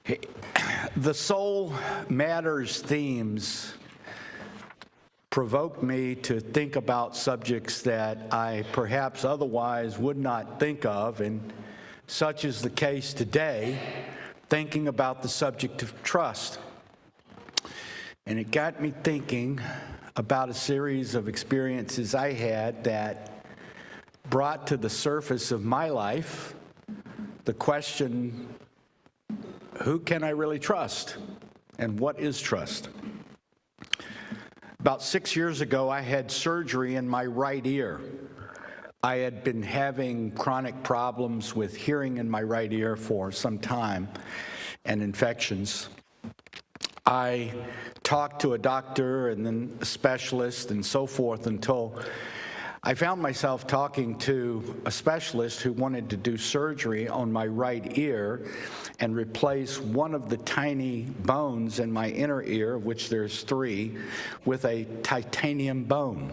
Hey, the Soul Matters themes provoke me to think about subjects that I perhaps otherwise would not think of, and such is the case today, thinking about the subject of trust. And it got me thinking about a series of experiences I had that brought to the surface of my life the question, who can I really trust? And what is trust? About 6 years ago, I had surgery in my right ear. I had been having chronic problems with hearing in my right ear for some time and infections. I talked to a doctor and then a specialist and so forth until I found myself talking to a specialist who wanted to do surgery on my right ear and replace one of the tiny bones in my inner ear, of which there's 3, with a titanium bone.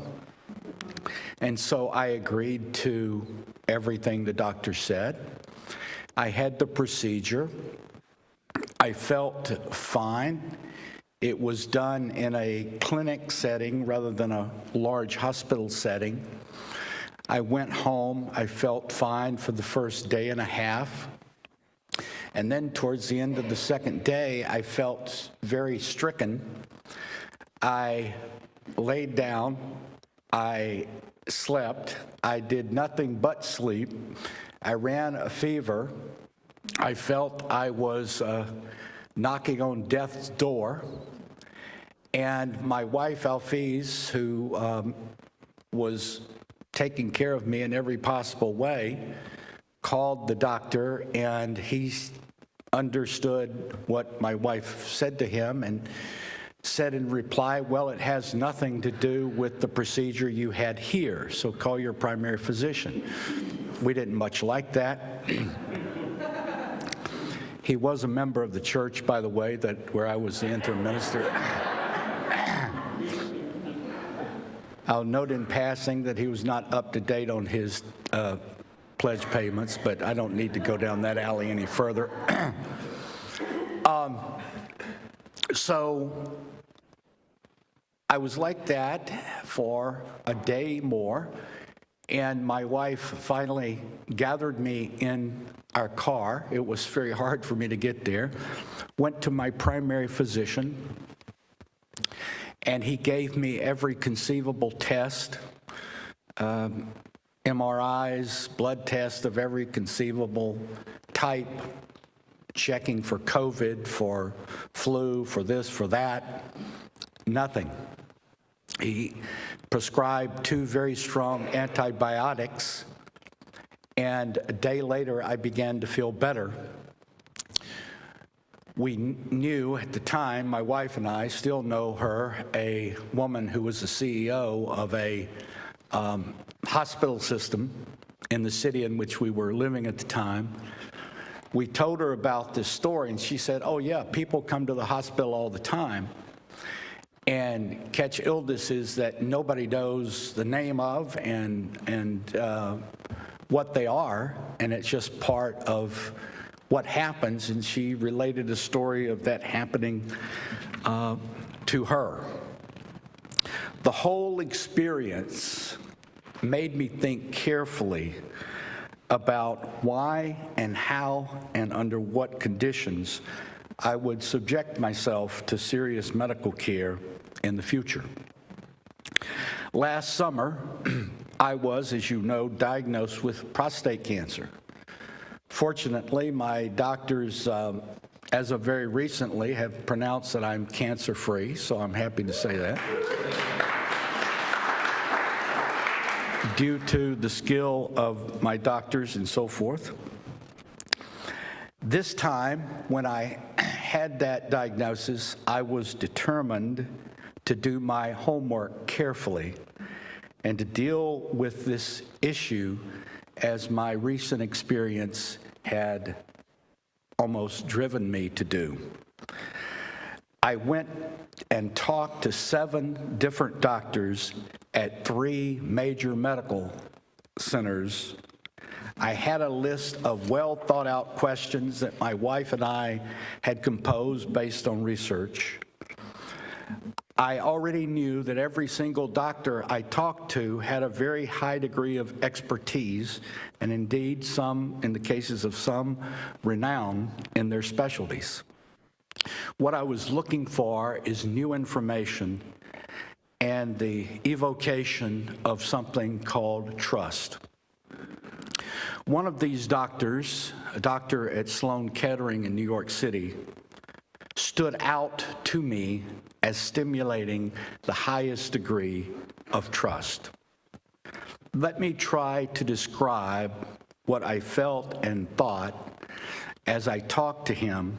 And so I agreed to everything the doctor said. I had the procedure. I felt fine. It was done in a clinic setting rather than a large hospital setting. I went home. I felt fine for the first day and a half. And then towards the end of the second day, I felt very stricken. I laid down. I slept. I did nothing but sleep. I ran a fever. I felt I was knocking on death's door. And my wife, Alphys, who was taking care of me in every possible way, called the doctor, and he understood what my wife said to him and said in reply, well, it has nothing to do with the procedure you had here, so call your primary physician. We didn't much like that. He was a member of the church, by the way, where I was the interim minister. I'll note in passing that he was not up to date on his pledge payments, but I don't need to go down that alley any further. So I was like that for a day more, and my wife finally gathered me in our car. It was very hard for me to get there. Went to my primary physician, and he gave me every conceivable test, MRIs, blood tests of every conceivable type, checking for COVID, for flu, for this, for that. Nothing. He prescribed 2 very strong antibiotics, and a day later I began to feel better. We knew at the time, my wife and I still know her, a woman who was the CEO of a hospital system in the city in which we were living at the time. We told her about this story, and she said, oh yeah, people come to the hospital all the time and catch illnesses that nobody knows the name of and what they are, and it's just part of what happens, and she related a story of that happening to her. The whole experience made me think carefully about why and how and under what conditions I would subject myself to serious medical care in the future. Last summer, I was, as you know, diagnosed with prostate cancer. Fortunately, my doctors, as of very recently, have pronounced that I'm cancer-free, so I'm happy to say that. Due to the skill of my doctors and so forth. This time, when I had that diagnosis, I was determined to do my homework carefully and to deal with this issue as my recent experience had almost driven me to do. I went and talked to 7 different doctors at 3 major medical centers. I had a list of well-thought-out questions that my wife and I had composed based on research. I already knew that every single doctor I talked to had a very high degree of expertise, and indeed some, in the cases of some, renown in their specialties. What I was looking for is new information and the evocation of something called trust. One of these doctors, a doctor at Sloan Kettering in New York City, stood out to me as stimulating the highest degree of trust. Let me try to describe what I felt and thought as I talked to him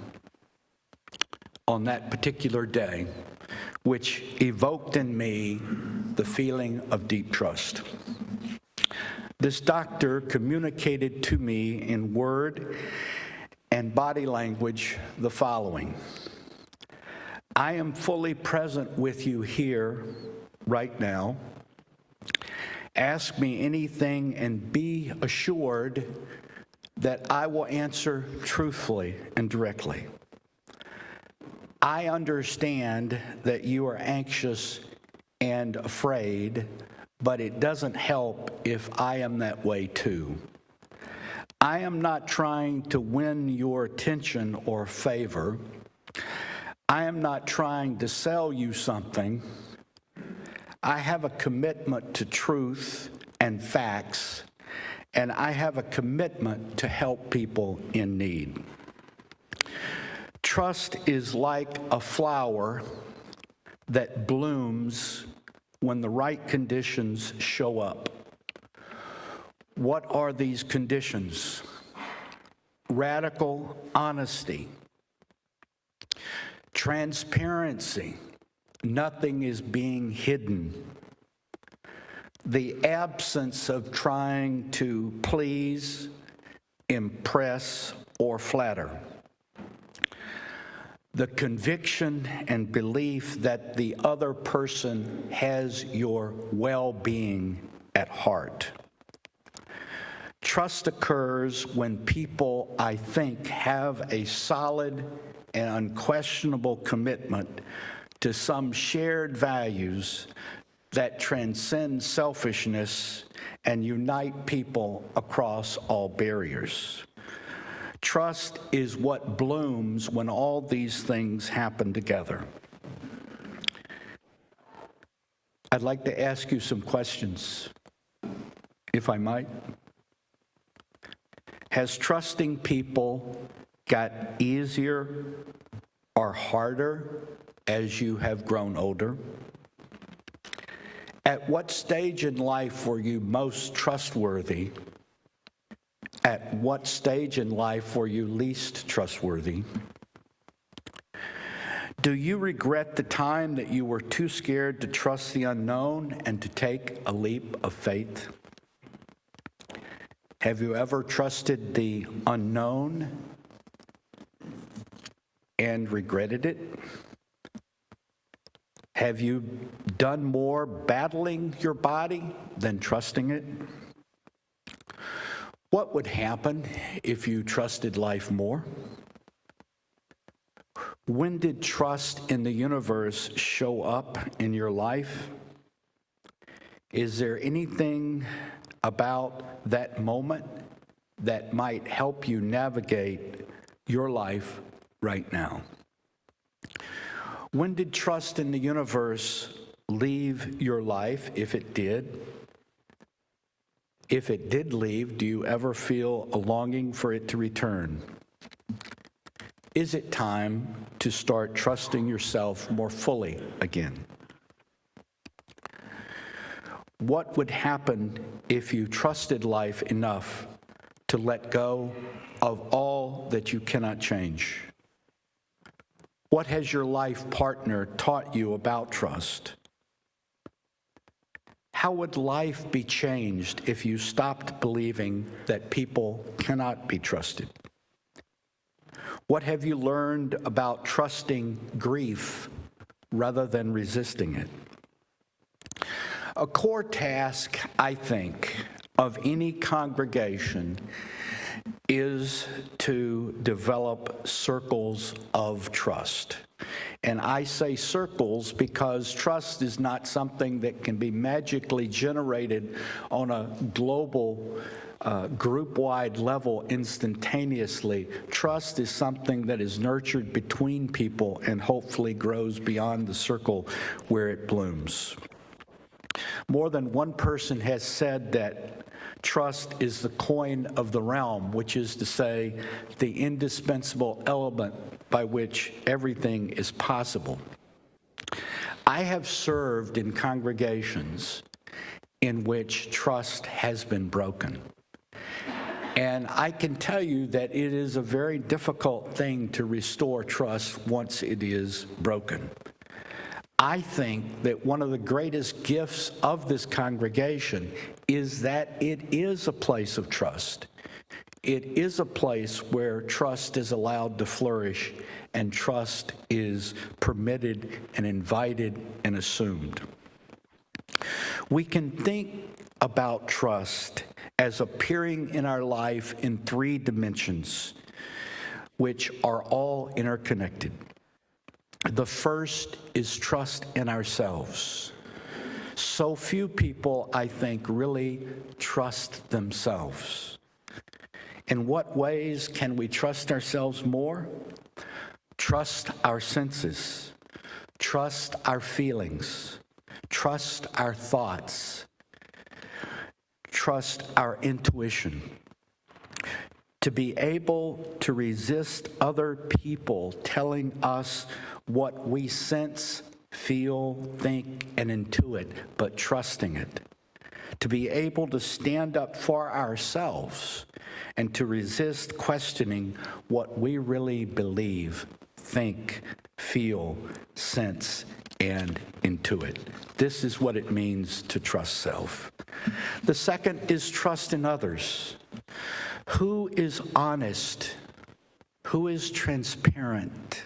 on that particular day, which evoked in me the feeling of deep trust. This doctor communicated to me in word and body language the following: I am fully present with you here, right now. Ask me anything and be assured that I will answer truthfully and directly. I understand that you are anxious and afraid, but it doesn't help if I am that way too. I am not trying to win your attention or favor. I am not trying to sell you something. I have a commitment to truth and facts, and I have a commitment to help people in need. Trust is like a flower that blooms when the right conditions show up. What are these conditions? Radical honesty, transparency, nothing is being hidden, the absence of trying to please, impress, or flatter, the conviction and belief that the other person has your well-being at heart. Trust occurs when people, I think, have a solid and unquestionable commitment to some shared values that transcend selfishness and unite people across all barriers. Trust is what blooms when all these things happen together. I'd like to ask you some questions, if I might. Has trusting people got easier or harder as you have grown older? At what stage in life were you most trustworthy? At what stage in life were you least trustworthy? Do you regret the time that you were too scared to trust the unknown and to take a leap of faith? Have you ever trusted the unknown and regretted it? Have you done more battling your body than trusting it? What would happen if you trusted life more? When did trust in the universe show up in your life? Is there anything about that moment that might help you navigate your life right now? When did trust in the universe leave your life, if it did? If it did leave, do you ever feel a longing for it to return? Is it time to start trusting yourself more fully again? What would happen if you trusted life enough to let go of all that you cannot change? What has your life partner taught you about trust? How would life be changed if you stopped believing that people cannot be trusted? What have you learned about trusting grief rather than resisting it? A core task, I think, of any congregation is to develop circles of trust. And I say circles because trust is not something that can be magically generated on a global, group-wide level instantaneously. Trust is something that is nurtured between people and hopefully grows beyond the circle where it blooms. More than one person has said that trust is the coin of the realm, which is to say, the indispensable element by which everything is possible. I have served in congregations in which trust has been broken. And I can tell you that it is a very difficult thing to restore trust once it is broken. I think that one of the greatest gifts of this congregation is that it is a place of trust. It is a place where trust is allowed to flourish and trust is permitted and invited and assumed. We can think about trust as appearing in our life in three dimensions, which are all interconnected. The first is trust in ourselves. So few people, I think, really trust themselves. In what ways can we trust ourselves more? Trust our senses, trust our feelings, trust our thoughts, trust our intuition. To be able to resist other people telling us what we sense, feel, think, and intuit, but trusting it. To be able to stand up for ourselves and to resist questioning what we really believe, think, feel, sense, and intuit. This is what it means to trust self. The second is trust in others. Who is honest? Who is transparent?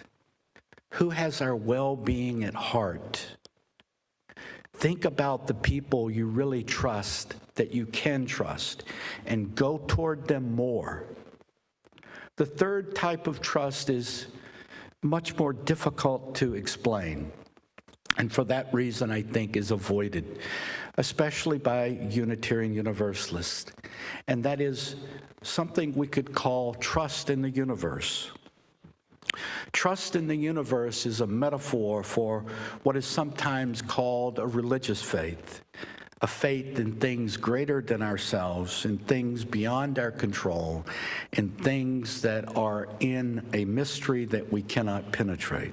Who has our well-being at heart? Think about the people you really trust, that you can trust, and go toward them more. The third type of trust is much more difficult to explain, and for that reason, I think, is avoided, especially by Unitarian Universalists, and that is something we could call trust in the universe. Trust in the universe is a metaphor for what is sometimes called a religious faith, a faith in things greater than ourselves, in things beyond our control, in things that are in a mystery that we cannot penetrate.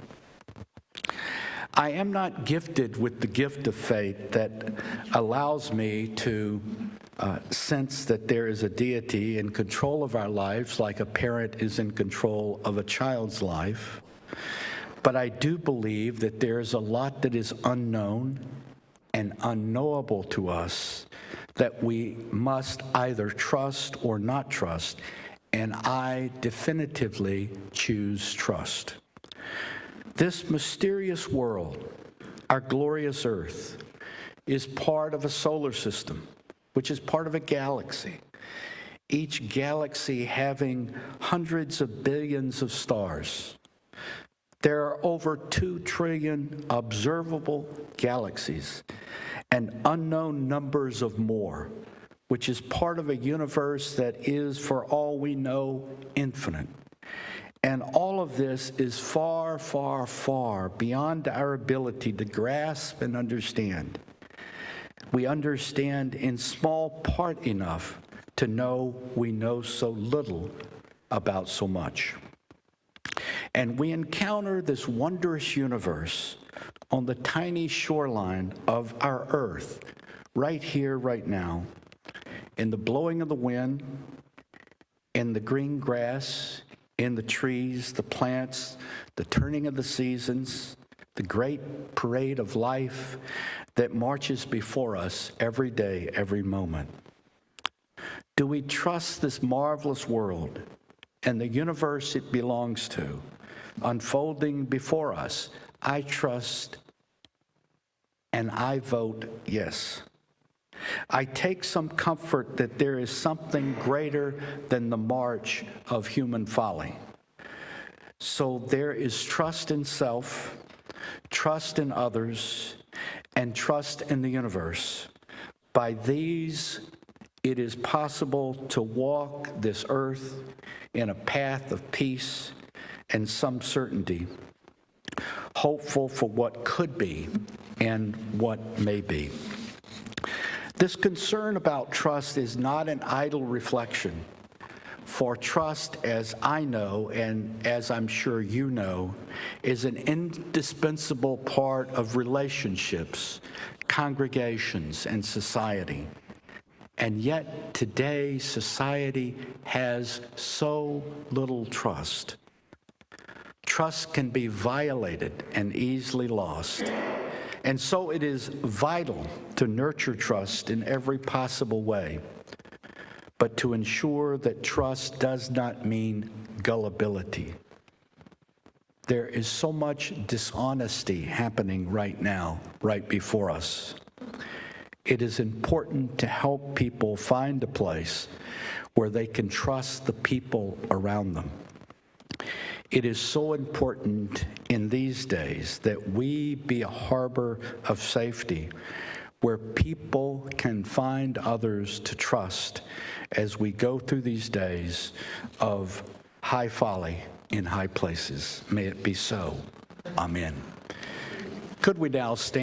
I am not gifted with the gift of faith that allows me to sense that there is a deity in control of our lives, like a parent is in control of a child's life. But I do believe that there is a lot that is unknown and unknowable to us that we must either trust or not trust, and I definitively choose trust. This mysterious world, our glorious earth, is part of a solar system, which is part of a galaxy, each galaxy having hundreds of billions of stars. There are over 2 trillion observable galaxies and unknown numbers of more, which is part of a universe that is, for all we know, infinite. And all of this is far, far, far beyond our ability to grasp and understand. We understand in small part enough to know we know so little about so much. And we encounter this wondrous universe on the tiny shoreline of our earth, right here, right now, in the blowing of the wind, in the green grass, in the trees, the plants, the turning of the seasons, the great parade of life that marches before us every day, every moment. Do we trust this marvelous world and the universe it belongs to, unfolding before us? I trust and I vote yes. I take some comfort that there is something greater than the march of human folly. So there is trust in self, trust in others, and trust in the universe. By these, it is possible to walk this earth in a path of peace and some certainty, hopeful for what could be and what may be. This concern about trust is not an idle reflection, for trust, as I know and as I'm sure you know, is an indispensable part of relationships, congregations, and society. And yet today, society has so little trust. Trust can be violated and easily lost. And so it is vital to nurture trust in every possible way, but to ensure that trust does not mean gullibility. There is so much dishonesty happening right now, right before us. It is important to help people find a place where they can trust the people around them. It is so important in these days that we be a harbor of safety where people can find others to trust as we go through these days of high folly in high places. May it be so. Amen. Could we now stand?